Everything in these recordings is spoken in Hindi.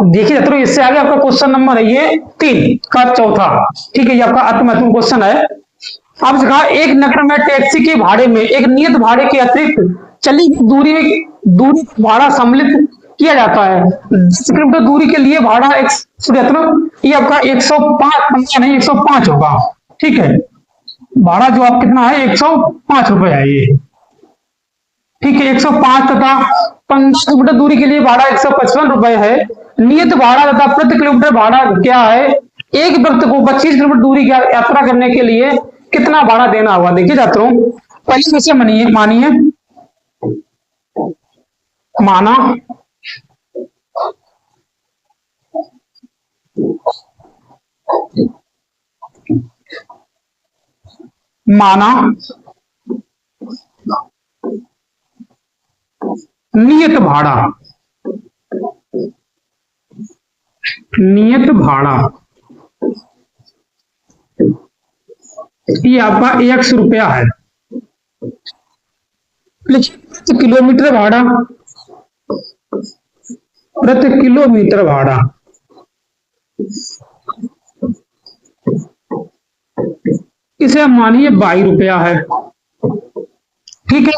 देखिए छात्रों, इससे आगे आपका क्वेश्चन नंबर है ये 3 का चौथा। ठीक है, ये आपका अति महत्वपूर्ण क्वेश्चन है। आपसे कहा एक नगर में टैक्सी के भाड़े में एक नियत भाड़े के अतिरिक्त चली दूरी का भाड़ा सम्मिलित किया जाता है। 10 किलोमीटर दूरी के लिए भाड़ा ये आपका 105 नहीं 105 होगा। ठीक है, भाड़ा जो आप कितना है 105 रुपए है ये। ठीक है, 105 तथा 15 किलोमीटर दूरी के लिए भाड़ा 155 रुपए है। नियत भाड़ा तथा प्रति किलोमीटर भाड़ा क्या है? एक व्यक्ति को 25 किलोमीटर दूरी की यात्रा करने के लिए कितना भाड़ा देना होगा? देखिए छात्रों, पहले से मानिए माना नियत भाड़ा ये आपका 100 रुपया है। लेकिन प्रति किलोमीटर भाड़ा इसे मानिए 22 रुपया है। ठीक है,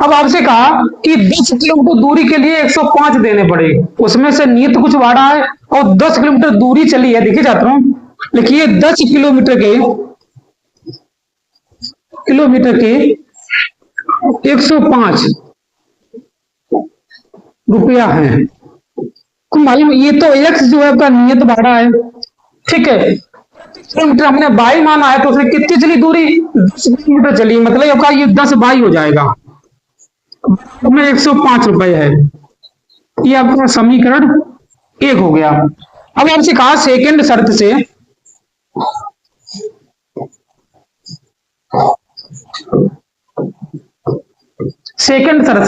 अब आपसे कहा कि 10 किलोमीटर दूरी के लिए 105 देने पड़े, उसमें से नियत कुछ भाड़ा है और 10 किलोमीटर दूरी चली है। देखिए छात्रों, लिखिए 10 किलोमीटर के 105 रुपया है। मालूम ये तो एक्स जो है आपका नियत भाड़ा है। ठीक है, किलोमीटर हमने 22 माना है तो उसने कितनी चली दूरी? 10 किलोमीटर चली, मतलब आपका ये 10 22 हो जाएगा, में 105 रुपए है। ये आपका समीकरण 1 हो गया। अब आपसे कहा सेकंड शर्त से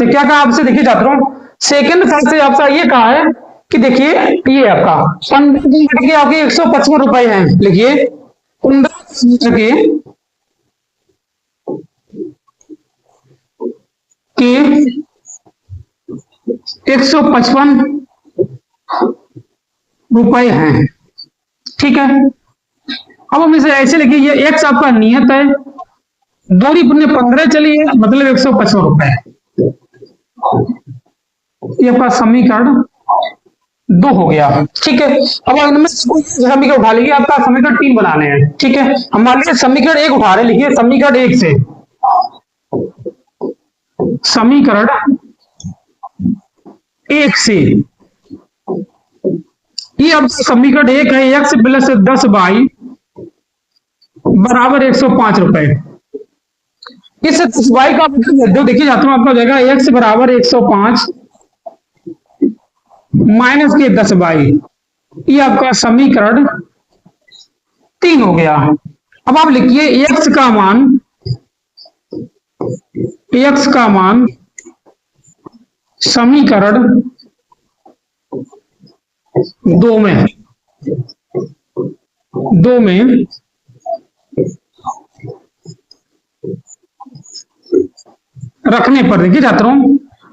क्या कहा आपसे? देखिए छात्रों, सेकंड शर्त से आपका ये कहा है कि देखिए ये आपका 15 किलोमीटर के आपके 155 रुपए हैं। लिखिए 15 किलोमीटर के 155 रुपए हैं। ठीक है, अब हम इसे ऐसे लिखिए, ये एक्स आपका नियत है, दूरी पुण्य 15 चली है, मतलब 155 रुपए। ये आपका समीकरण 2 हो गया। ठीक है, अब इनमें समीकरण उठा लीजिए, आपका समीकरण 3 बनाने हैं। ठीक है, हमारे समीकरण 1 उठा रहे, लिखिए समीकरण 1 से ये अब समीकरण 1 है, एक्स प्लस 10 वाई बराबर 105 रुपए। इस 10 वाई का मतलब देखिए जाता हूं, आपका हो जाएगा एक्स बराबर 105 माइनस के 10 वाई। ये आपका समीकरण 3 हो गया। अब आप लिखिए एक्स का मान समीकरण 2 में रखने पर, देखिए छात्रों,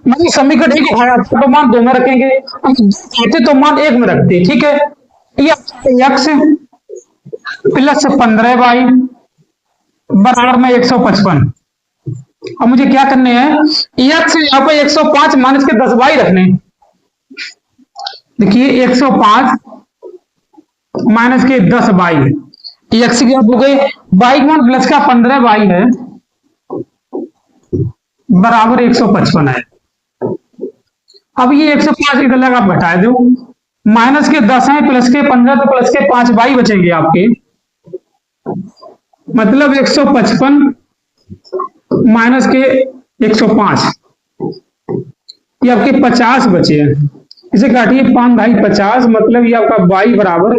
मतलब समीकरण 1 उठाया तो मान 2 में रखेंगे, कहते तो मान 1 में रखते। ठीक है, ये एक्स प्लस 15 वाई बराबर में 155। अब मुझे क्या करने हैं? एक्स यहाँ पे 105 माइनस के 10 वाई रखने। देखिए 105 माइनस के 10 वाई, एक्स क्या हो गए? वाई मान प्लस का 15 वाई है बराबर 155 है। अब ये 105 इधर लगा आप घटा दो, माइनस के 10 है प्लस के 15 तो प्लस के 5 वाई बचेंगे आपके, मतलब 155 माइनस के 105 ये आपके 50 बचे हैं। इसे काटिए 5 भाई 50, मतलब ये आपका वाई बराबर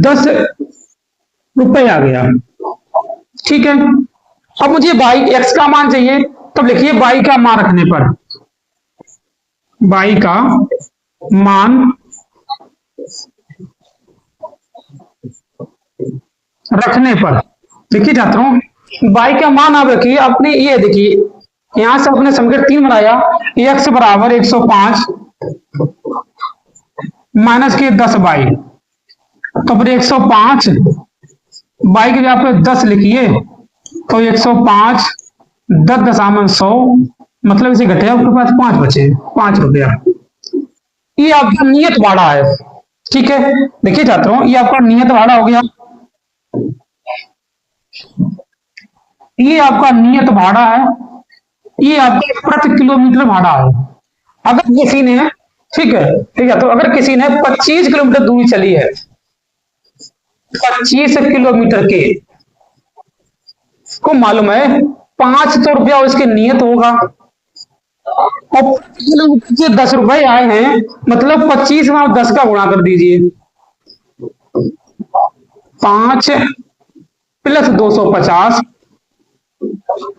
10 रुपए आ गया। ठीक है, अब मुझे वाई एक्स का मान चाहिए, तब लिखिए वाई का मान रखने पर, वाई का मान रखने पर देखिए छात्रों, वाई का मान आप रखिए अपने, ये देखिए यहां से अपने समीकरण 3 बनाया, एक्स बराबर 105 माइनस के 10 बाई, तो फिर 105 बाई के जगह पे 10 लिखिए, तो 105 10 100, मतलब इसे घटे आपके पास 5 बचे, 5 रुपया। ये आपका नियत भाड़ा है। ठीक है, देखिए छात्रों, ये आपका नियत भाड़ा हो गया, ये आपका नियत भाड़ा है, ये आपका प्रति किलोमीटर भाड़ा है। अगर किसी ने, ठीक है, तो अगर किसी ने 25 किलोमीटर दूरी चली है, 25 किलोमीटर के को मालूम है 5 तो रुपया उसके नियत होगा, और किलोमीटर के 10 रुपए आए हैं, मतलब 25 में आप 10 का गुणा कर दीजिए, 5 प्लस 250,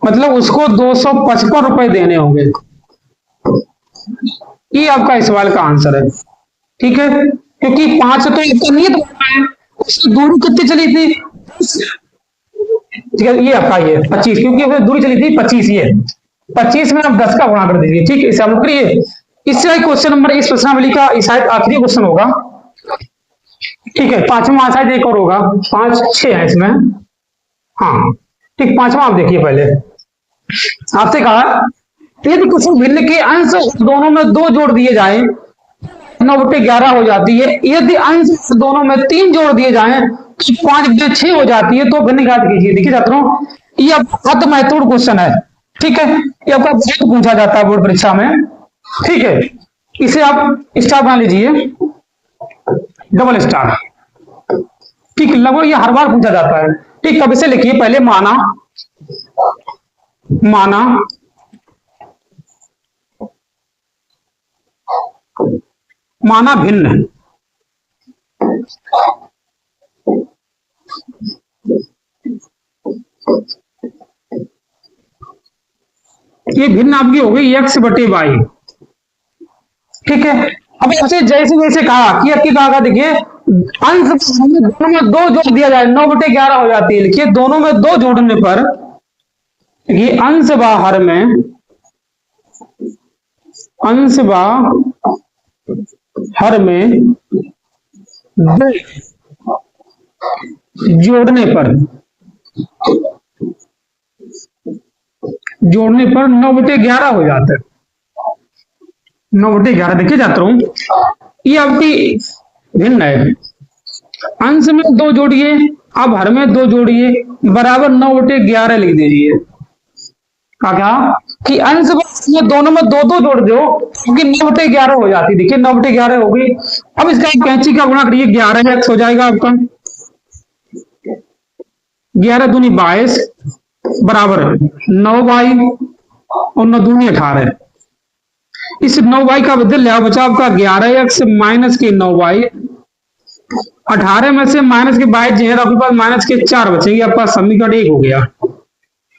मतलब उसको 255 रुपए देने होंगे। ये आपका इस सवाल का आंसर है। ठीक है, क्योंकि 5 तो एक नियत है, उसकी दूरी कितनी चली थी, ठीक है, ये आपका ये 25, क्योंकि दूरी चली थी 25, ये 25 में आप 10 का गुणा कर दीजिए। ठीक है, इसे हम करिए। इससे क्वेश्चन नंबर, इस प्रश्नावली का शायद आखिरी क्वेश्चन होगा। ठीक है, पांचवा शायद एक और होगा, 5 6 है इसमें। हाँ ठीक, पांचवा आप देखिए पहले। आपसे कहा यदि कुछ भिन्न के अंश दोनों में 2 जोड़ दिए जाए 9/11 हो जाती है, यदि अंश दोनों में 3 जोड़ दिए जाए तो 5/6 हो जाती है, तो भिन्न ज्ञात कीजिए। देखिए छात्रों, ये बहुत महत्वपूर्ण क्वेश्चन है। ठीक है, ये आपका बहुत पूछा जाता है बोर्ड परीक्षा में। ठीक है, इसे आप स्टार बना लीजिए, डबल स्टार। ठीक, लगभग ये हर बार पूछा जाता है। ठीक, अब इसे लिखिए पहले, माना माना माना भिन्न, ये भिन्न आपकी हो गई x/y। ठीक है, अब ऐसे जैसे जैसे कहा कि आपकी कहा, देखिए अंश दोनों में 2 जोड़ दिया जाए 9/11 हो जाती है। लिखिए दोनों में 2 जोड़ने पर ये अंश बाहर में, अंश बाहर में 2 जोड़ने पर 9/11 हो जाता है। 9/11 देखिए छात्रों, ये आपकी भिन्न है। अंश में 2 जोड़िए, अब हर में 2 जोड़िए, बराबर 9/11 लिख दीजिए। क्या कि अंश में दोनों में 2 जोड़ दो, क्योंकि 9/11 हो जाती। देखिए 9/11 हो गई। अब इसका कैंची का गुणा करिए, 11x हो जाएगा आपका, 11 दूनी 22 बराबर 9y और 9 दूनी 18। इस 9y का बदल लिया, बचा आपका 11x माइनस के 9y, 18 में से माइनस के 22 जो है आपके पास माइनस के 4 बचेंगे, आपका समीकरण 1 हो गया।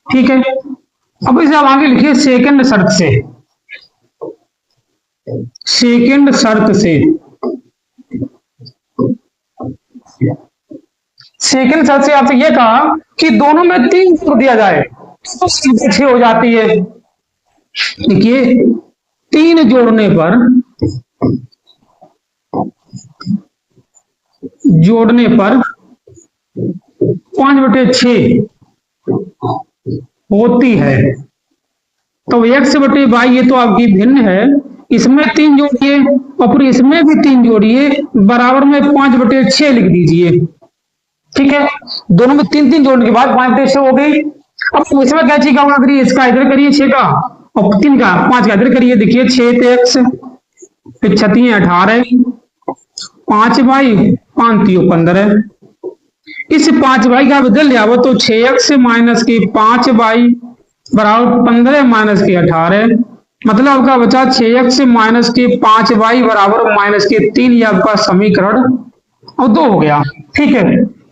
ठीक है, अब इसे आप आगे लिखिए सेकंड शर्त से, सेकंड शर्त से, सेकंड शर्त से आपसे यह कहा कि दोनों में 3 जोड़ दिया जाए तो 6 हो जाती है। देखिए 3 जोड़ने पर 5/6 होती है। तो x/y ये तो आपकी भिन्न है, इसमें 3 जोड़िए और फिर इसमें भी 3 जोड़िए, बराबर में 5/6 लिख दीजिए। ठीक है, दोनों में 3 जोड़ने के बाद 5/6 हो गई। अब इसमें क्या चीज का गुणा करिए, इसका इधर करिए 6 का, और 3 का 5 का इधर करिए। देखिए 6 पे x, फिर 6 18, 5y 5 15। इस 5y का बदल लिया वो तो 6x माइनस के 5y बराबर 15 माइनस के 18, मतलब आपका बचा 6x माइनस के 5y बराबर माइनस के 3। ये आपका समीकरण और 2 हो गया। ठीक है,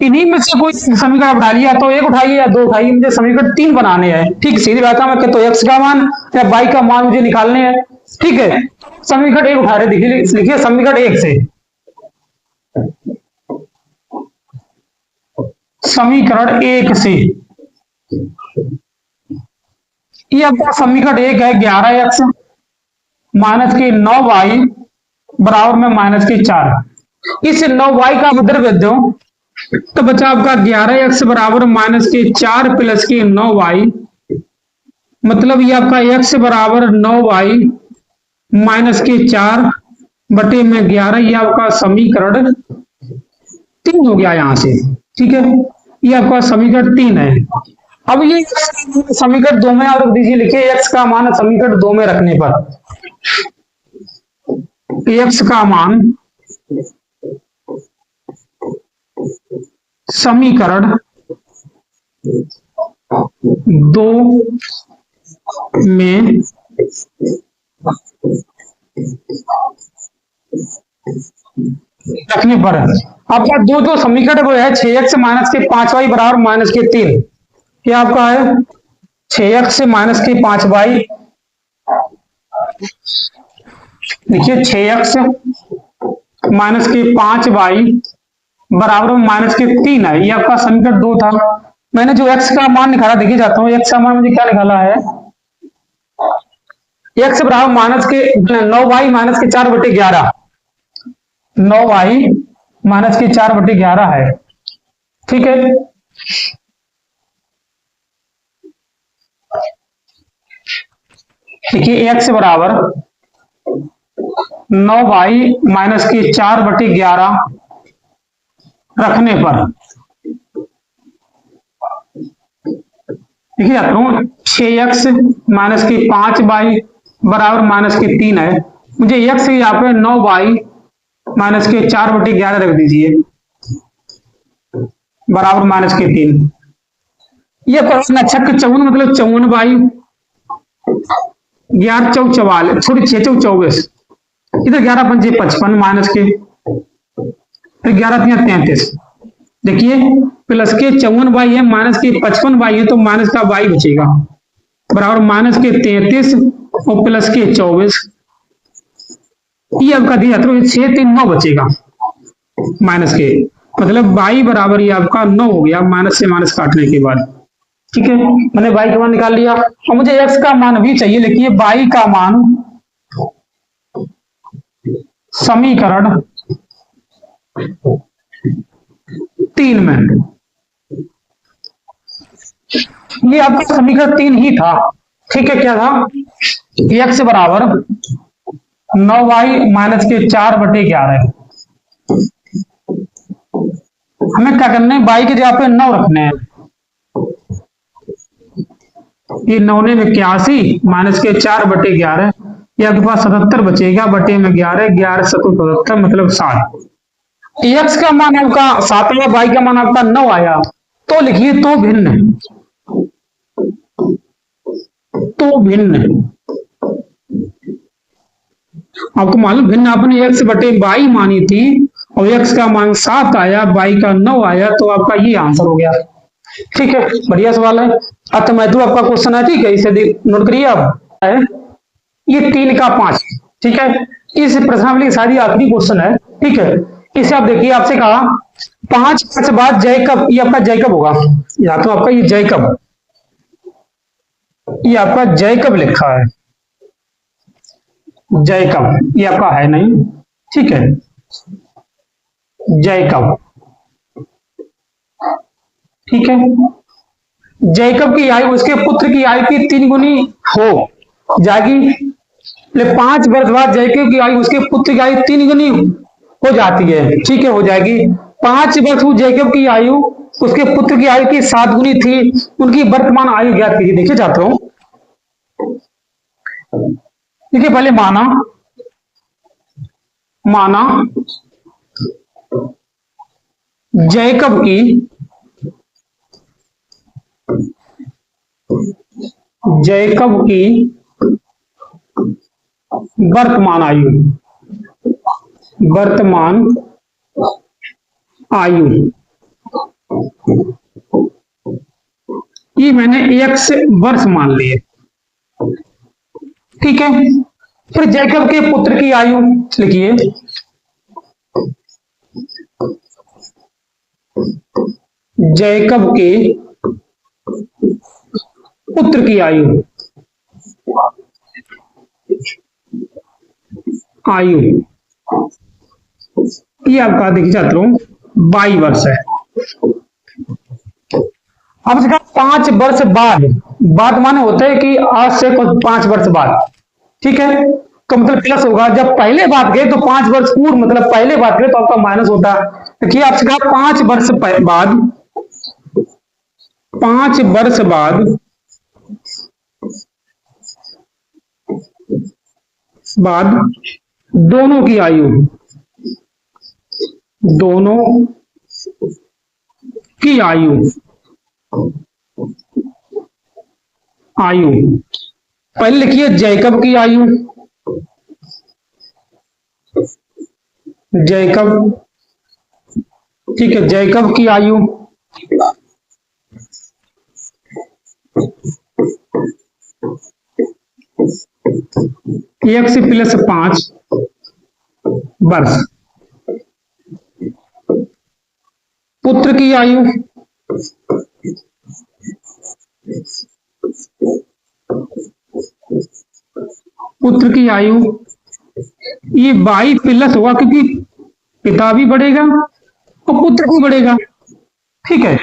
इन्हीं में से कोई समीकरण उठा लिया तो 1 उठाइए या 2 उठाइए, मुझे समीकरण 3 बनाने हैं। ठीक, सीधी बात है, मैं तो x का मान या y का मान मुझे निकालने हैं। ठीक है, समीकरण 1 उठा रहे, देखिए लिखिए समीकरण 1 से, समीकरण 1 से ये आपका समीकरण 1 है, 11x माइनस के 9y बराबर में -4। इस 9y का मध्य दो तो बचा आपका 11x बराबर -4 प्लस के 9y, मतलब ये आपका x बराबर 9y -4 बटे में 11, ये आपका समीकरण 3 हो गया यहां से। ठीक है, ये आपका समीकरण 3 है। अब ये समीकरण 2 में आप रख दीजिए, लिखिए x का मान समीकरण 2 में रखने पर x का मान समीकरण 2 में रखने पर आपका दो समीकरण वो है 6x - 5y बराबर -3। क्या आपका है 6x - 5y, देखिए 6x - 5y बराबर -3 है। ये आपका समीकरण 2 था। मैंने जो x का मान निकाला, देखिए जाता हूँ x का मान मुझे क्या निकाला है, x बराबर 9y - 4 बटे 11, 9y - 4 बटे 11 है। ठीक है, देखिए x बराबर 9y - 4 बटे 11 रखने पर, देखिए जाता हूँ 6x - 5y बराबर -3 है। मुझे x यहाँ पे 9y - 4 बटे 11 रख दीजिए बराबर -3। ये क्वेश्चन अच्छा 54 मतलब 54y, 11 चौक 44, थोड़ी 6 चौक 24, इधर 11 पंजे 55 माइनस के, फिर 11 तिया 33, देखिए प्लस के 54y है माइनस के 55y है, तो माइनस का y बचेगा बराबर -33 और प्लस के 24। ये आपका दिया तो 6 3 9 बचेगा माइनस के, मतलब y बराबर ये आपका 9 हो गया माइनस से माइनस काटने के बाद। ठीक है, मैंने y का मान निकाल लिया। और मुझे x का मान भी चाहिए, लिखिए y का मान समीकरण 3 में, ये आपका समीकरण 3 ही था। ठीक है, क्या था, x बराबर 9y - 4 बटे 11। हमें क्या करना है, y की जगह पे 9 रखने हैं। ये 9 ने 81 -4 बटे 11, ये आपके पास 77 बचेगा बटे में 11, 11 7 77 मतलब 7। x का मान आपका 7 है, y का मान आपका 9 आया, तो लिखिए तो भिन्न, तो भिन्न, आपको मालूम भिन्न आपने x बटे y मानी थी और x का मान 7 आया, y का 9 आया, तो आपका ये आंसर हो गया। ठीक है, बढ़िया सवाल है। अर्थमैथ्यू आपका क्वेश्चन है। ठीक है, इसे नोट करिए आप, है ये 3 का 5। ठीक है, इस प्रश्नावली की शायद आखिरी क्वेश्चन है। ठीक है, इसे आप देखिए, आपसे कहा 5 के बाद जैकब, ये आपका जैकब होगा, या तो आपका ये जैकब, ये आपका जैकब लिखा है, जैकब ये आपका है नहीं। ठीक है, जैकब, ठीक है, जैकब की आयु उसके पुत्र की आयु की 3 गुनी हो जाएगी। 5 वर्ष बाद जैकब की आयु उसके पुत्र की आयु 3 गुनी हो जाती है। ठीक है, हो जाएगी। 5 वर्ष जैकब की आयु उसके पुत्र की आयु की 7 गुनी थी, उनकी वर्तमान आयु ज्ञात कीजिए। देखिए चाहता हूं, देखिए पहले माना जैकब की वर्तमान आयु ये मैंने 1 वर्ष मान लिए। ठीक है, फिर जैकब के पुत्र की आयु लिखिए, जैकब के पुत्र की आयु ये आपका देखिए छात्रों 22 वर्ष है। अब इसका 5 वर्ष बाद, बाद माने होता है कि आज से कुछ 5 वर्ष बाद, ठीक है, तो मतलब प्लस होगा। जब पहले बात करें तो 5 वर्ष पूर्व, मतलब पहले बात करें तो आपका माइनस होता। देखिए आपसे कहा 5 वर्ष बाद, 5 वर्ष बाद दोनों की आयु, दोनों की आयु पहले लिखिए जैकब की आयु, जैकब, ठीक है, जैकब की आयु x प्लस 5 वर्ष। पुत्र की आयु, पुत्र की आयु ये 22 प्लस होगा, क्योंकि पिता भी बढ़ेगा और पुत्र भी बढ़ेगा, ठीक है।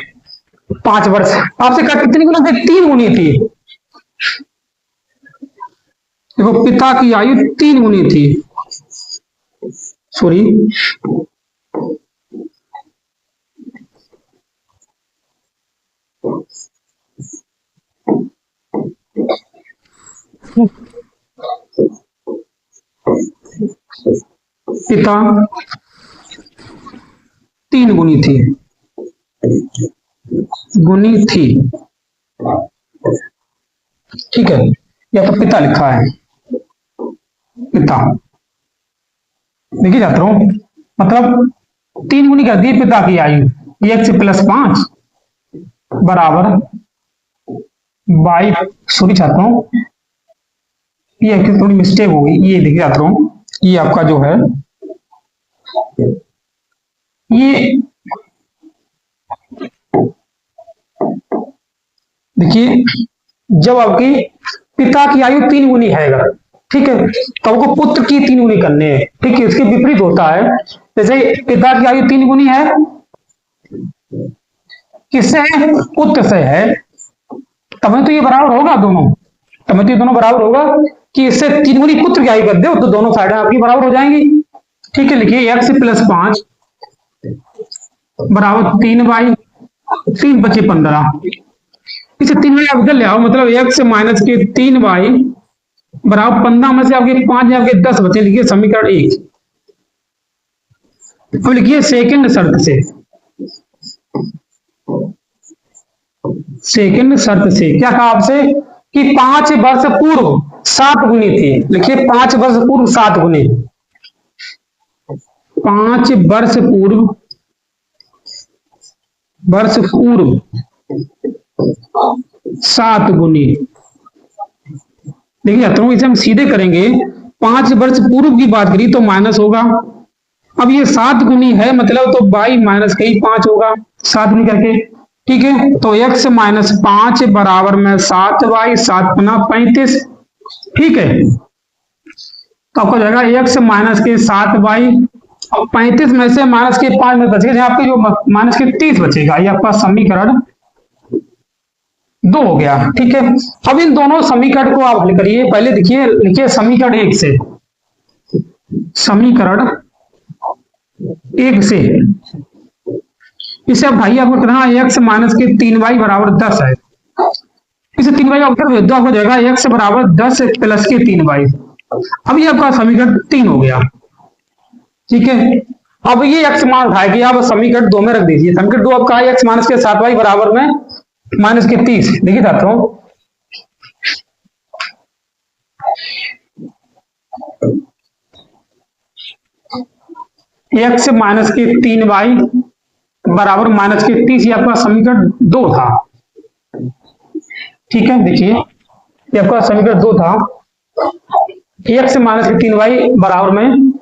5 वर्ष आपसे कहा कितनी गुना थी, 3 गुनी थी। देखो पिता की आयु 3 गुनी थी, सॉरी, पिता 3 गुनी थी, ठीक है। या तो पिता लिखा है, पिता, देखिए छात्रों मतलब 3 गुनी कर दी पिता की आयु, x प्लस 5 बराबर 22, सॉरी छात्रों ये थोड़ी मिस्टेक हो गई, ये देखिए छात्रों ये आपका जो है ये देखिए जब आपकी पिता की आयु 3 गुनी है अगर, ठीक है, तो आपको पुत्र की 3 गुनी करने हैं, ठीक है। इसके विपरीत होता है, जैसे पिता की आयु 3 गुनी है, किससे है, पुत्र से है, तभी तो ये बराबर होगा दोनों, तभी तो ये दोनों बराबर होगा कि इससे 3 गुनी पुत्र की आयु कर दो तो दोनों साइडें आपकी बराबर हो जाएंगी, ठीक है। लिखिए x प्लस 5 बराबर 3y, 3 बचे 15, इसे 3y आप इधर ले आओ, मतलब x माइनस के 3y बराबर 15 में से आपके 5 आपके 10 बचे। लिखिए समीकरण 1। अब लिखिए सेकंड शर्त से, सेकंड शर्त से क्या कहा आपसे कि 5 वर्ष पूर्व 7 गुनी थी। लिखिए 5 वर्ष पूर्व 7 गुनी, 5 वर्ष पूर्व 7 गुनी। देखिए छात्रों इसे हम सीधे करेंगे, 5 वर्ष पूर्व की बात करी तो माइनस होगा, अब ये 7 गुनी है मतलब तो बाई माइनस का ही 5 होगा, 7 गुनी करके, ठीक है। तो x माइनस 5 बराबर में 7y, 7 गुना 35, ठीक है। तो आपको जाएगा x माइनस के 7y और 35 में से माइनस के 5 में बचेगा, आपके जो माइनस के 30 बचेगा, ये आपका समीकरण 2 हो गया, ठीक है। अब इन दोनों समीकरण को आप हल करिए, पहले देखिए, लिखिए समीकरण 1 से, समीकरण 1 से इसे अब भाई आपको करना x माइनस के 3y बराबर 10 है, इसे 3y आप भेज दो, आपको जाएगा x बराबर 10 प्लस के 3y। अब ये आपका समीकरण 3 हो गया, ठीक है। अब ये x मान उठाएगी, आप समीकरण 2 में रख दीजिए, समीकरण 2 आपका x माइनस के 7y बराबर में माइनस के 30। देखिए छात्रों x माइनस के 3y बराबर माइनस के 30, ये आपका समीकरण 2 था, ठीक है। देखिए ये आपका समीकरण 2 था, x माइनस के 3y बराबर में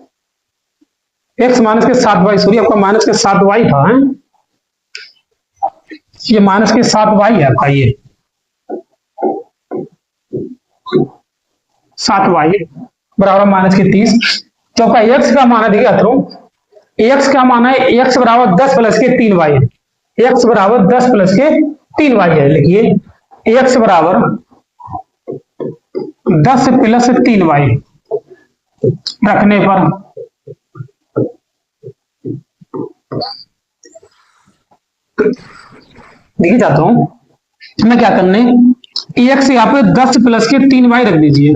x माइनस के 7y, सॉरी आपका माइनस के 7y था, है? ये माइनस के 7y है आपका, ये 7y बराबर माइनस के 30। जो आपका एक्स का मान है, देखिए छात्रों, एक्स का मान है एक्स बराबर 10 प्लस के 3y, एक्स बराबर 10 प्लस के 3y है। लिखिए एक्स बराबर 10 प्लस 3y रखने पर देखिए चाहता हूं हमें क्या करने, एक्स यहाँ पे 10 प्लस के 3y रख दीजिए,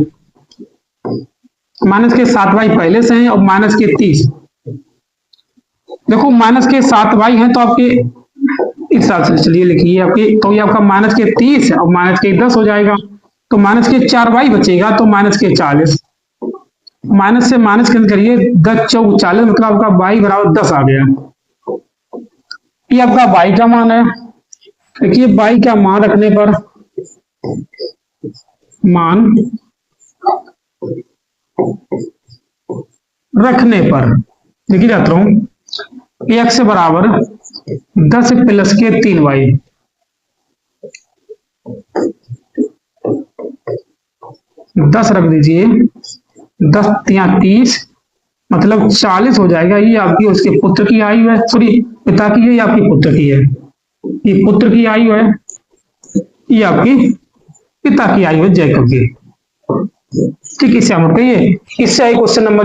माइनस के 7y पहले से हैं और माइनस के 30। देखो माइनस के 7y हैं तो आपके इस हिसाब से चलिए लिखिए आपके, तो ये आपका माइनस के 30 और माइनस के 10 हो जाएगा, तो माइनस के 4y बचेगा, तो माइनस के 40, माइनस से माइनस कैंसिल करिए, 10 चौक 40, मतलब आपका y बराबर 10 आ गया। ये आपका y का मान है। देखिए y का मान रखने पर, मान रखने पर देखिए जाता हूं एक्स बराबर 10 प्लस के 3y, 10 रख दीजिए, 10 यहाँ 30, मतलब 40 हो जाएगा। ये आपकी उसके पुत्र की आयु है, सॉरी पिता की है, ये आपकी पुत्र की है, ये पुत्र की आयु है, ये आपकी पिता की आयु है जैकब की। ठीक है, इससे हम इससे क्वेश्चन नंबर